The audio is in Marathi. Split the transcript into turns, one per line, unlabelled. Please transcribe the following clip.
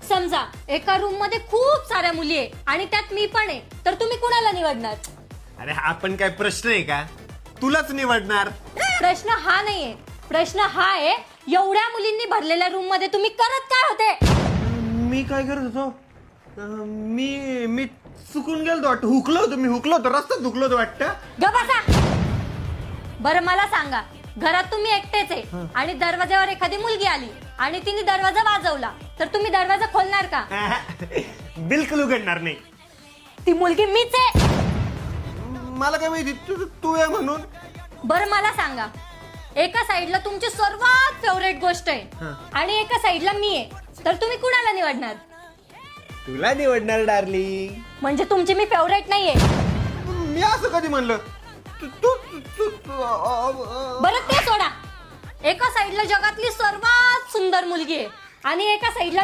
समजा एका रूम मध्ये खूप साऱ्या मुली आहे आणि त्यात मी पण आहे, तर तुम्ही कुणाला निवडणार?
अरे हा पण काय प्रश्न आहे का? तुलाच निवडणार.
प्रश्न हा नाहीये, प्रश्न हा आहे एवढ्या मुलींनी भरलेल्या रूम मध्ये तुम्ही करत काय होते?
मी काय करत होतो? मी चुकून गेलो वाटतं. हुकलो होतो रस्त्यात हुकलो होतो वाटतं.
ग बसा. बरं मला सांगा, घरात तुम्ही एकटेच आहे आणि दरवाजावर एखादी मुलगी आली आणि तिने दरवाजा वाजवला, तर तुम्ही दरवाजा खोलणार का?
बिलकुल उघडणार नाही.
ती मुलगी मीच आहे.
मला काय माहिती तू आहे म्हणून.
बरं मला सांगा, एका साईडला तुमची सर्वात फेवरेट गोष्ट आहे आणि एका साईडला मी आहे, तर तुम्ही कुणाला निवडणार?
तुला निवडणार डार्लिंग.
म्हणजे तुमची मी फेवरेट नाहीये.
मी असं कधी म्हणलं?
बरं ते सोडा. एका साईडला जगातली सर्वात सुंदर मुलगी आहे आणि एका साईडला